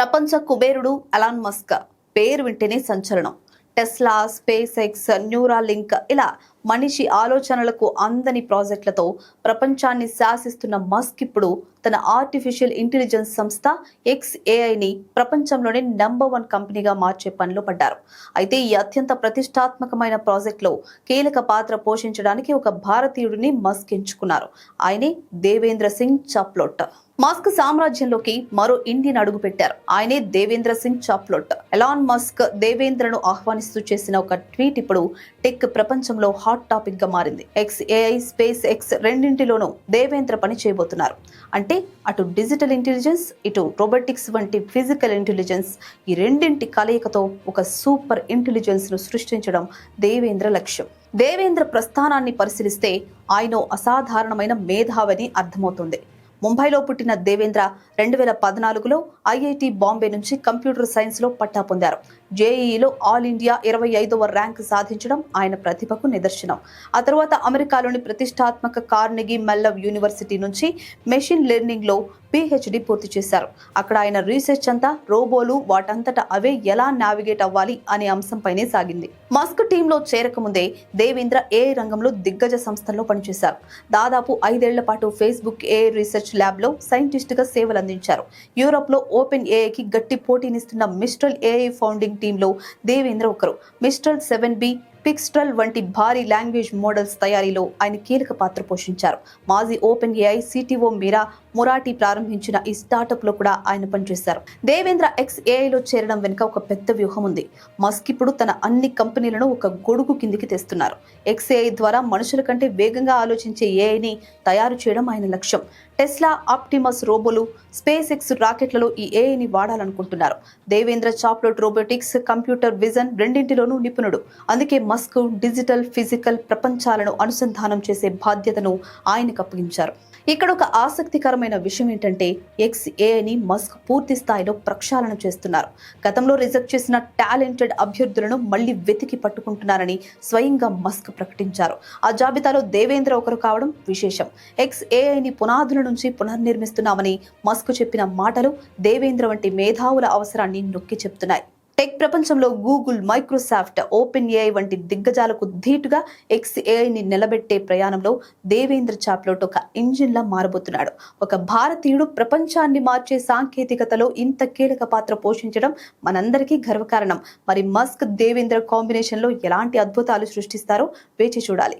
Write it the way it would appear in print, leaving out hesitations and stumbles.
ప్రపంచ కుబేరుడు Elon Musk పేరు వింటేనే సంచలనం. టెస్లా, స్పేస్ ఎక్స్, న్యూరాలింక్ ఇలా మనిషి ఆలోచనలకు అందని ప్రాజెక్టులతో ప్రపంచాన్ని శాసిస్తున్న మస్క్ ఇప్పుడు తన ఆర్టిఫిషియల్ ఇంటెలిజెన్స్ సంస్థ XAIని ప్రపంచంలోనే నంబర్ 1 కంపెనీగా మార్చే పనిలో పడ్డారు. అయితే ఈ అత్యంత ప్రతిష్టాత్మకమైన ప్రాజెక్టులో కీలక పాత్ర పోషించడానికి ఒక భారతీయుడిని మస్క్ ఎంచుకున్నారు. ఆయనే దేవేంద్ర సింగ్ చాప్లోట్. మస్క్ సామ్రాజ్యంలోకి మరో ఇండియన్ అడుగు పెట్టారు. ఆయనే దేవేంద్ర సింగ్ చాప్లోట్. ఎలాన్ మస్క్ దేవేంద్రను ఆహ్వానిస్తూ చేసిన ఒక ట్వీట్ ఇప్పుడు టెక్ ప్రపంచంలో హాట్ టాపిక్ గా మారింది. XAI, స్పేస్ ఎక్స్ రెండింటిలోనూ దేవేంద్ర పని చేయబోతున్నారు. అంటే అటు డిజిటల్ ఇంటెలిజెన్స్, ఇటు రోబోటిక్స్ వంటి ఫిజికల్ ఇంటెలిజెన్స్, ఈ రెండింటి కలయికతో ఒక సూపర్ ఇంటెలిజెన్స్ ను సృష్టించడం దేవేంద్ర లక్ష్యం. దేవేంద్ర ప్రస్థానాన్ని పరిశీలిస్తే ఆయన అసాధారణమైన మేధావిని అర్థమవుతుంది. ముంబైలో పుట్టిన దేవేంద్ర 2014లో IIT బాంబే నుంచి కంప్యూటర్ సైన్స్ లో పట్టా పొందారు. JEEలో ఆల్ ఇండియా 25వ ర్యాంక్ సాధించడం ఆయన ప్రతిభకు నిదర్శనం. ఆ తర్వాత అమెరికాలోని ప్రతిష్టాత్మక కార్నెగీ మెల్లన్ యూనివర్సిటీ నుంచి మెషిన్ లెర్నింగ్ లో PhD పూర్తి చేశారు. అక్కడ ఆయన రీసెర్చ్ అంతా రోబోలు వాటంతటా అవే ఎలా నావిగేట్ అవ్వాలి అనే అంశంపైనే సాగింది. మస్క్ టీంలో చేరకముందే దేవేంద్ర AI రంగంలో దిగ్గజ సంస్థల్లో పనిచేశారు. దాదాపు 5 ఏళ్ల పాటు ఫేస్బుక్ AI రీసెర్చ్ ల్యాబ్ లో సైంటిస్ట్ గా సేవలు అందించారు. యూరోప్ లో ఓపెన్ ఏఐకి గట్టి పోటీనిస్తున్న మిస్ట్రల్ AI ఫౌండింగ్ టీంలో దేవేంద్ర ఒకరు. మిస్ట్రల్ 7B, పిక్స్ట్రల్ వంటి భారీ లాంగ్వేజ్ మోడల్స్ తయారీలో ఆయన కీలక పాత్ర పోషించారు. మాజీ ఓపెన్ AI CTO మీరా మొరాటి ప్రారంభించిన ఈ స్టార్టప్ లో కూడా ఆయన పనిచేశారు. దేవేంద్ర XAIలో చేరడం వెనుక ఒక పెద్ద వ్యూహం ఉంది. మస్క్ ఇప్పుడు తన అన్ని కంపెనీలను ఒక గొడుగు కిందికి తెస్తున్నారు. XAI ద్వారా మనుషుల కంటే వేగంగా ఆలోచించే AIని తయారు చేయడం ఆయన లక్ష్యం. టెస్లా, ఆప్టిమస్ రోబోలు, స్పేస్ ఎక్స్ రాకెట్లలో ఈ AIని వాడాలనుకుంటున్నారు. దేవేంద్ర చాప్లోట్ రోబోటిక్స్, కంప్యూటర్ విజన్ రెండింటిలోనూ నిపుణుడు. అందుకే మస్క్ డిజిటల్, ఫిజికల్ ప్రపంచాలను అనుసంధానం చేసే బాధ్యతను ఆయనకు అప్పగించారు. ఇక్కడ ఒక ఆసక్తికరమైన విషయం ఏంటంటే XAIని మస్క్ పూర్తి స్థాయిలో ప్రక్షాళన చేస్తున్నారు. గతంలో రిజెక్ట్ చేసిన టాలెంటెడ్ అభ్యర్థులను మళ్లీ వెతికి పట్టుకుంటున్నారని స్వయంగా మస్క్ ప్రకటించారు. ఆ జాబితాలో దేవేంద్ర ఒకరు కావడం విశేషం. XAIని పునాదుల నుంచి పునర్నిర్మిస్తున్నామని మస్క్ చెప్పిన మాటలు దేవేంద్ర వంటి మేధావుల అవసరాన్ని నొక్కి చెప్తున్నాయి. టెక్ ప్రపంచంలో గూగుల్, మైక్రోసాఫ్ట్, ఓపెన్ AI వంటి దిగ్గజాలకు ధీటుగా XAIని నిలబెట్టే ప్రయాణంలో దేవేంద్ర చాప్లోట్ ఒక ఇంజిన్లా మారబోతున్నాడు. ఒక భారతీయుడు ప్రపంచాన్ని మార్చే సాంకేతికతలో ఇంత కీలక పాత్ర పోషించడం మనందరికీ గర్వకారణం. మరి మస్క్, దేవేంద్ర కాంబినేషన్లో ఎలాంటి అద్భుతాలు సృష్టిస్తారో వేచి చూడాలి.